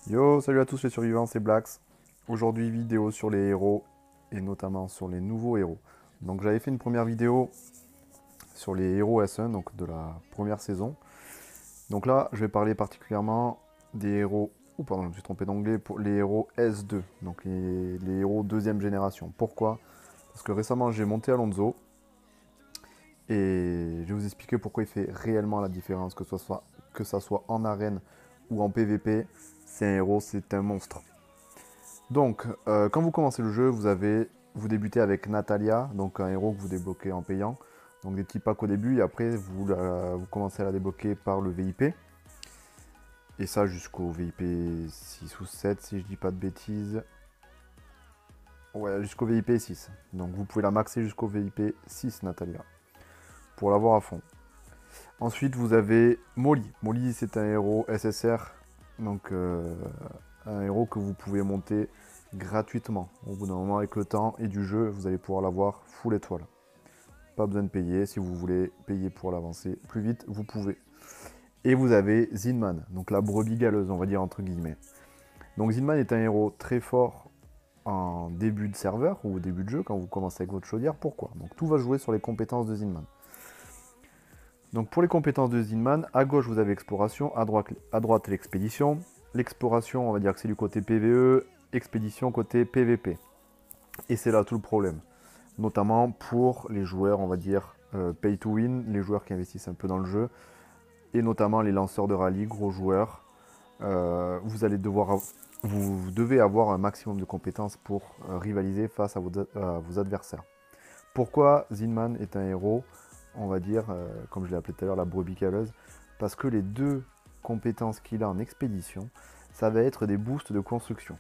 Yo, salut à tous les survivants, c'est Blax. Aujourd'hui, vidéo sur les héros et notamment sur les nouveaux héros. Donc, j'avais fait une première vidéo sur les héros S1, donc de la première saison. Donc là, je vais parler particulièrement des héros, ou pardon, je me suis trompé d'anglais, pour les héros S2, donc les héros deuxième génération. Pourquoi? Parce que récemment, j'ai monté Alonso et je vais vous expliquer pourquoi il fait réellement la différence, que ça soit en arène ou en PVP. C'est un héros, c'est un monstre. Donc, quand vous commencez le jeu, vous débutez avec Natalia, donc un héros que vous débloquez en payant. Donc des petits packs au début et après vous commencez à la débloquer par le VIP. Et ça jusqu'au VIP 6 ou 7 si je dis pas de bêtises. Ouais, jusqu'au VIP 6. Donc vous pouvez la maxer jusqu'au VIP 6 Natalia pour l'avoir à fond. Ensuite vous avez Molly. Molly c'est un héros SSR, donc un héros que vous pouvez monter gratuitement. Au bout d'un moment, avec le temps et du jeu, vous allez pouvoir l'avoir full étoile. Pas besoin de payer. Si vous voulez payer pour l'avancer plus vite, vous pouvez. Et vous avez Zinman, donc la brebis galeuse, on va dire entre guillemets. Donc Zinman est un héros très fort en début de serveur ou au début de jeu, quand vous commencez avec votre chaudière. Pourquoi? Donc tout va jouer sur les compétences de Zinman. Donc pour les compétences de Zinman, à gauche vous avez exploration, à droite l'expédition. L'exploration, on va dire que c'est du côté PVE, expédition côté PVP. Et c'est là tout le problème. Notamment pour les joueurs, on va dire, pay to win, les joueurs qui investissent un peu dans le jeu, et notamment les lanceurs de rallye, gros joueurs. Vous devez avoir un maximum de compétences pour rivaliser face à vos adversaires. Pourquoi Zinman est un héros, on va dire, comme je l'ai appelé tout à l'heure, la brebis galeuse? Parce que les deux compétences qu'il a en expédition, ça va être des boosts de construction.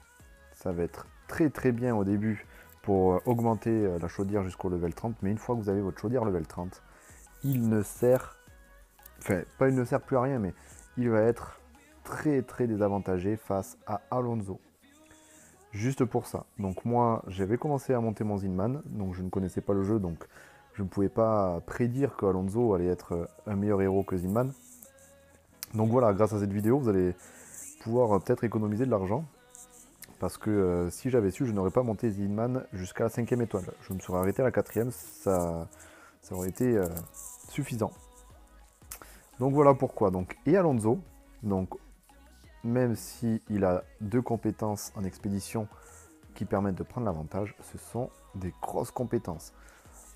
Ça va être très très bien au début pour augmenter la chaudière jusqu'au level 30, mais une fois que vous avez votre chaudière level 30, il ne sert, enfin pas il ne sert plus à rien, mais il va être très très désavantagé face à Alonso. Juste pour ça. Donc moi, j'avais commencé à monter mon Zinman, donc je ne connaissais pas le jeu, donc je ne pouvais pas prédire que Alonso allait être un meilleur héros que Zinman. Donc voilà, grâce à cette vidéo, vous allez pouvoir peut-être économiser de l'argent. Parce que si j'avais su, je n'aurais pas monté Zinman jusqu'à la 5ème étoile. Je me serais arrêté à la 4ème, ça aurait été suffisant. Donc voilà pourquoi. Donc, et Alonso, donc, même s'il a deux compétences en expédition qui permettent de prendre l'avantage, ce sont des grosses compétences.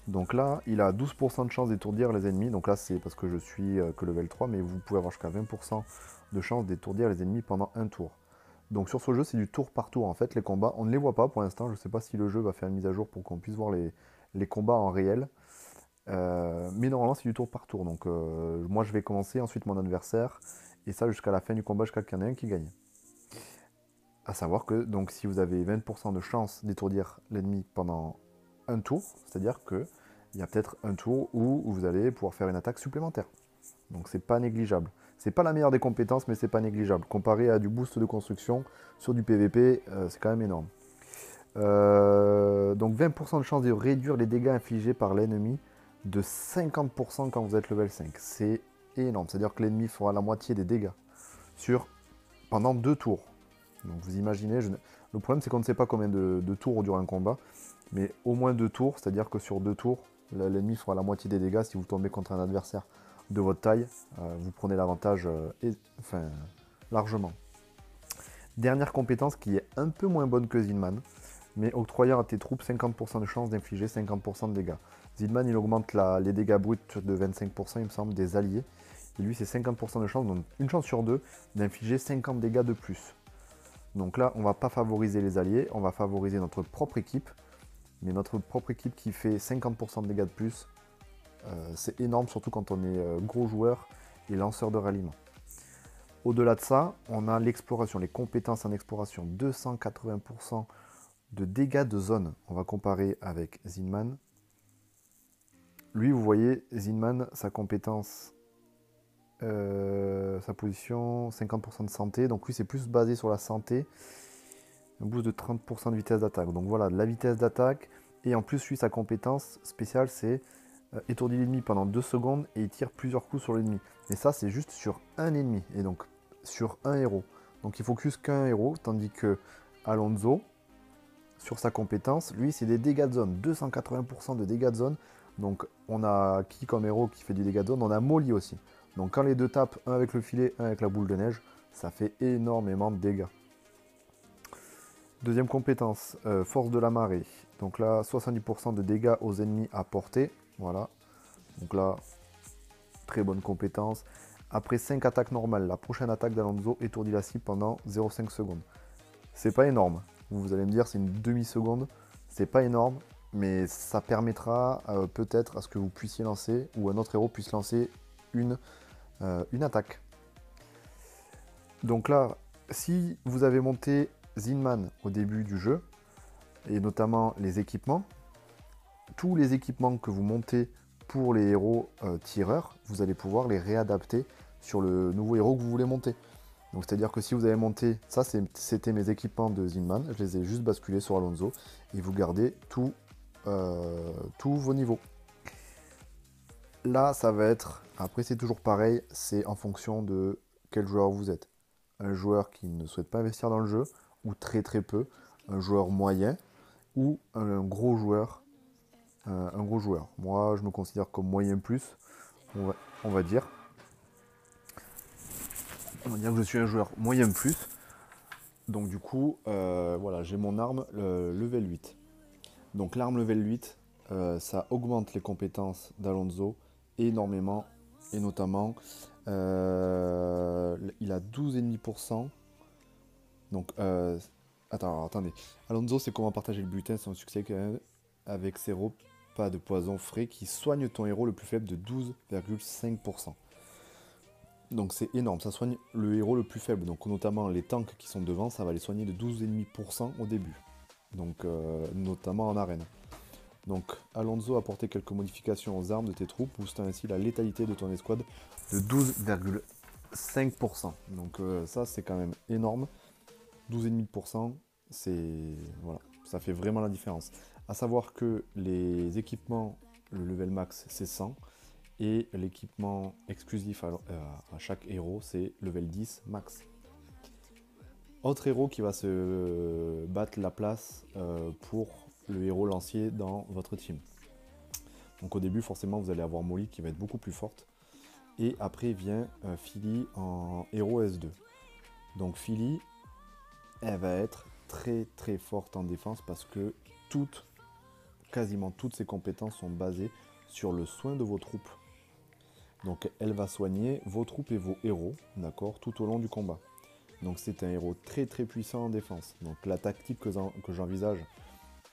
Donc là, il a 12% de chance d'étourdir les ennemis. Donc là, c'est parce que je suis que level 3, mais vous pouvez avoir jusqu'à 20% de chance d'étourdir les ennemis pendant un tour. Donc sur ce jeu, c'est du tour par tour en fait, les combats. On ne les voit pas pour l'instant, je ne sais pas si le jeu va faire une mise à jour pour qu'on puisse voir les combats en réel. Mais normalement, c'est du tour par tour. Donc moi, je vais commencer, ensuite mon adversaire, et ça jusqu'à la fin du combat, jusqu'à qu'il y en ait un qui gagne. A savoir que donc si vous avez 20% de chance d'étourdir l'ennemi pendant un tour, c'est-à-dire qu'il y a peut-être un tour où vous allez pouvoir faire une attaque supplémentaire. Donc c'est pas négligeable. C'est pas la meilleure des compétences, mais c'est pas négligeable. Comparé à du boost de construction sur du PVP, c'est quand même énorme. Donc 20% de chance de réduire les dégâts infligés par l'ennemi de 50% quand vous êtes level 5. C'est énorme. C'est-à-dire que l'ennemi fera la moitié des dégâts pendant 2 tours. Donc vous imaginez, le problème c'est qu'on ne sait pas combien de tours dure un combat, mais au moins 2 tours, c'est-à-dire que sur 2 tours, l'ennemi fera la moitié des dégâts si vous tombez contre un adversaire de votre taille, vous prenez l'avantage largement. Dernière compétence qui est un peu moins bonne que Zinman, mais octroyant à tes troupes 50% de chance d'infliger 50% de dégâts. Zinman il augmente les dégâts bruts de 25% il me semble des alliés, et lui c'est 50% de chance, donc une chance sur deux d'infliger 50 dégâts de plus. Donc là on ne va pas favoriser les alliés, on va favoriser notre propre équipe, mais notre propre équipe qui fait 50% de dégâts de plus, c'est énorme, surtout quand on est gros joueur et lanceur de ralliement. Au-delà de ça, on a l'exploration, les compétences en exploration. 280% de dégâts de zone. On va comparer avec Zinman. Lui, vous voyez, Zinman, sa compétence, sa position, 50% de santé. Donc lui, c'est plus basé sur la santé. Un boost de 30% de vitesse d'attaque. Donc voilà, de la vitesse d'attaque. Et en plus, lui, sa compétence spéciale, c'est étourdit l'ennemi pendant 2 secondes et il tire plusieurs coups sur l'ennemi. Mais ça, c'est juste sur un ennemi, et donc sur un héros. Donc il focus qu'un héros, tandis que Alonso, sur sa compétence, lui c'est des dégâts de zone, 280% de dégâts de zone. Donc on a qui comme héros qui fait du dégâts de zone? On a Molly aussi. Donc quand les deux tapent, un avec le filet, un avec la boule de neige, ça fait énormément de dégâts. Deuxième compétence, force de la marée. Donc là, 70% de dégâts aux ennemis à portée. Voilà. Donc là, très bonne compétence. Après 5 attaques normales, la prochaine attaque d'Alonso étourdit la cible pendant 0,5 secondes. C'est pas énorme. Vous allez me dire, c'est une demi-seconde. C'est pas énorme, mais ça permettra peut-être à ce que vous puissiez lancer, ou un autre héros puisse lancer une attaque. Donc là, si vous avez monté Zinman au début du jeu, et notamment les équipements, tous les équipements que vous montez pour les héros tireurs, vous allez pouvoir les réadapter sur le nouveau héros que vous voulez monter. Donc c'est-à-dire que si vous avez monté, ça c'était mes équipements de Zinman, je les ai juste basculés sur Alonso, et vous gardez tous vos niveaux. Là, ça va être, après c'est toujours pareil, c'est en fonction de quel joueur vous êtes. Un joueur qui ne souhaite pas investir dans le jeu, ou très très peu, un joueur moyen, ou un gros joueur. Moi, je me considère comme moyen plus, on va dire. On va dire que je suis un joueur moyen plus. Donc du coup, voilà, j'ai mon arme level 8. Donc l'arme level 8, ça augmente les compétences d'Alonso énormément. Et notamment, il a 12,5%. Donc, attendez. Alonso, c'est comment partager le butin, c'est un succès quand même, avec ses repas de poison frais qui soignent ton héros le plus faible de 12,5%. Donc c'est énorme, ça soigne le héros le plus faible. Donc notamment les tanks qui sont devant, ça va les soigner de 12,5% au début. Donc notamment en arène. Donc Alonso a apporté quelques modifications aux armes de tes troupes, boostant ainsi la létalité de ton escouade de 12,5%. Donc ça c'est quand même énorme. 12,5%, c'est voilà, ça fait vraiment la différence. À savoir que les équipements, le level max c'est 100. Et l'équipement exclusif à chaque héros, c'est level 10 max. Autre héros qui va se battre la place pour le héros lancier dans votre team. Donc au début, forcément, vous allez avoir Molly qui va être beaucoup plus forte. Et après vient Philly en héros S2. Donc Philly, elle va être très très forte en défense parce que quasiment toutes ses compétences sont basées sur le soin de vos troupes. Donc elle va soigner vos troupes et vos héros, d'accord, tout au long du combat. Donc c'est un héros très très puissant en défense. Donc la tactique que j'envisage,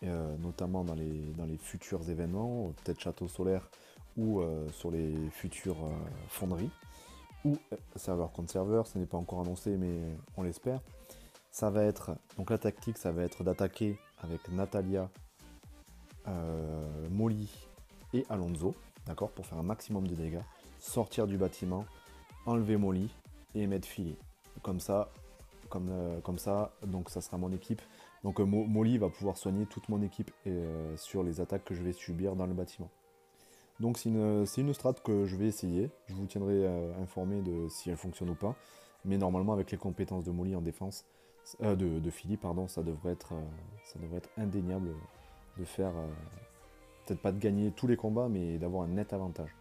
notamment dans les futurs événements, peut-être Château Solaire ou sur les futures fonderies, ou serveur contre serveur, ce n'est pas encore annoncé mais on l'espère. Ça va être, donc la tactique ça va être d'attaquer avec Natalia, Molly et Alonso, d'accord, pour faire un maximum de dégâts. Sortir du bâtiment, enlever Molly et mettre Philly. Comme ça, donc ça sera mon équipe. Donc Molly va pouvoir soigner toute mon équipe sur les attaques que je vais subir dans le bâtiment. Donc c'est une strat que je vais essayer. Je vous tiendrai informé de si elle fonctionne ou pas. Mais normalement avec les compétences de Molly en défense, de Philly, pardon, ça devrait être indéniable de faire, peut-être pas de gagner tous les combats, mais d'avoir un net avantage.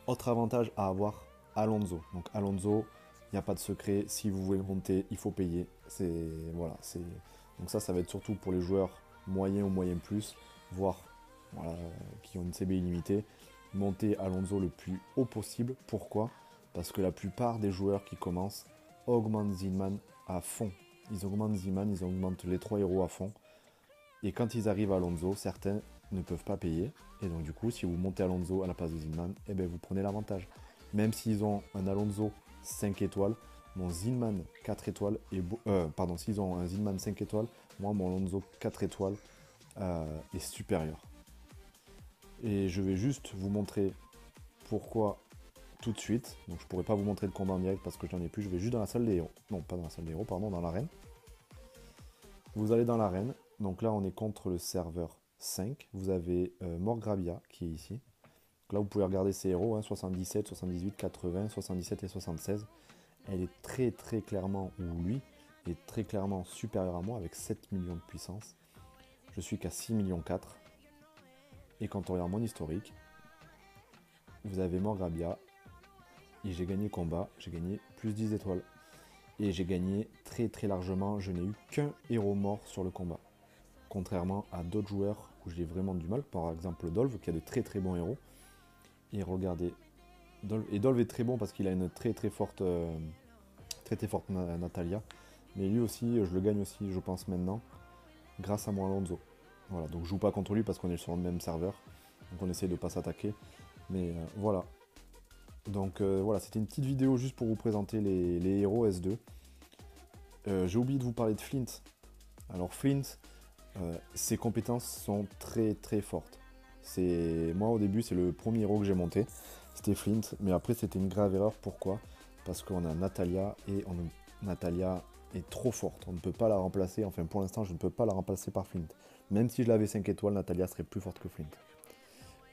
Autre avantage à avoir, Alonso. Donc Alonso, il n'y a pas de secret, si vous voulez monter, il faut payer. Donc ça va être surtout pour les joueurs moyens ou moyens plus, voire voilà, qui ont une CB illimitée. Monter Alonso le plus haut possible. Pourquoi? Parce que la plupart des joueurs qui commencent augmentent Zinman à fond. Ils augmentent Zinman, ils augmentent les 3 héros à fond. Et quand ils arrivent à Alonso, certains ne peuvent pas payer. Et donc du coup, si vous montez Alonso à la place de Zinman, eh ben, vous prenez l'avantage. Même s'ils ont un Alonso 5 étoiles, mon Zinman 4 étoiles, s'ils ont un Zinman 5 étoiles, moi mon Alonso 4 étoiles est supérieur. Et je vais juste vous montrer pourquoi tout de suite. Donc je pourrais pas vous montrer le combat en direct parce que je n'en ai plus. Je vais juste dans la salle des héros. Non, pas dans la salle des héros, pardon, dans l'arène. Vous allez dans l'arène. Donc là, on est contre le serveur 5. Vous avez Morgravia qui est ici. Donc là, vous pouvez regarder ses héros, hein, 77, 78, 80, 77 et 76. elle est très clairement, ou lui, est très clairement supérieur à moi avec 7 millions de puissance. Je suis qu'à 6 millions 4. Et quand on regarde mon historique, vous avez mort Grabia, et j'ai gagné le combat, j'ai gagné plus 10 étoiles. Et j'ai gagné très largement, je n'ai eu qu'un héros mort sur le combat. Contrairement à d'autres joueurs où j'ai vraiment du mal, par exemple Dolv qui a de très bons héros. Et regardez, Dolv est très bon parce qu'il a une très forte Natalia. Mais lui aussi, je le gagne aussi, je pense maintenant, grâce à mon Alonso. Voilà, donc je joue pas contre lui parce qu'on est sur le même serveur. Donc on essaie de pas s'attaquer. Mais voilà. Donc voilà, c'était une petite vidéo juste pour vous présenter les héros S2. J'ai oublié de vous parler de Flint. Alors Flint, ses compétences sont très fortes. Moi au début c'est le premier héros que j'ai monté, c'était Flint, mais après c'était une grave erreur. Pourquoi? Parce qu'on a Natalia et Natalia est trop forte, on ne peut pas la remplacer, enfin pour l'instant je ne peux pas la remplacer par Flint. Même si je l'avais 5 étoiles, Natalia serait plus forte que Flint.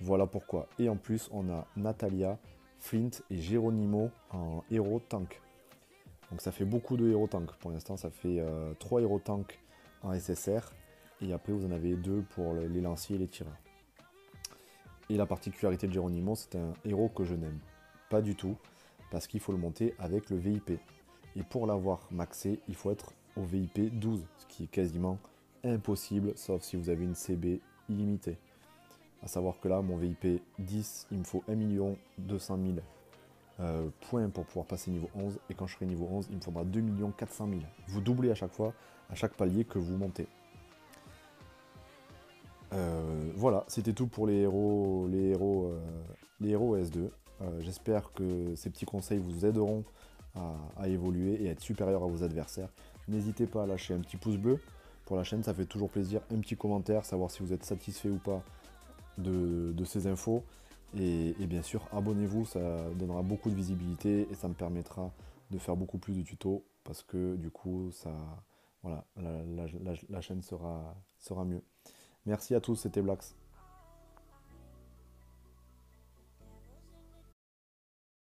Voilà pourquoi. Et en plus on a Natalia, Flint et Geronimo en héros tank. Donc ça fait beaucoup de héros tank. Pour l'instant ça fait 3 héros tank en SSR. Et après vous en avez 2 pour les lanciers et les tireurs. Et la particularité de Geronimo, c'est un héros que je n'aime pas du tout. Parce qu'il faut le monter avec le VIP. Et pour l'avoir maxé, il faut être au VIP 12. Ce qui est quasiment impossible, sauf si vous avez une CB illimitée. A savoir que là, mon VIP 10, il me faut 1 200 000 points pour pouvoir passer niveau 11. Et quand je serai niveau 11, il me faudra 2 400 000. Vous doublez à chaque fois, à chaque palier que vous montez. Voilà, c'était tout pour les héros S2. J'espère que ces petits conseils vous aideront à évoluer et à être supérieur à vos adversaires. N'hésitez pas à lâcher un petit pouce bleu pour la chaîne, ça fait toujours plaisir. Un petit commentaire, savoir si vous êtes satisfait ou pas de ces infos. Et bien sûr, abonnez-vous, ça donnera beaucoup de visibilité et ça me permettra de faire beaucoup plus de tutos parce que du coup, voilà, la chaîne sera mieux. Merci à tous, c'était Blax.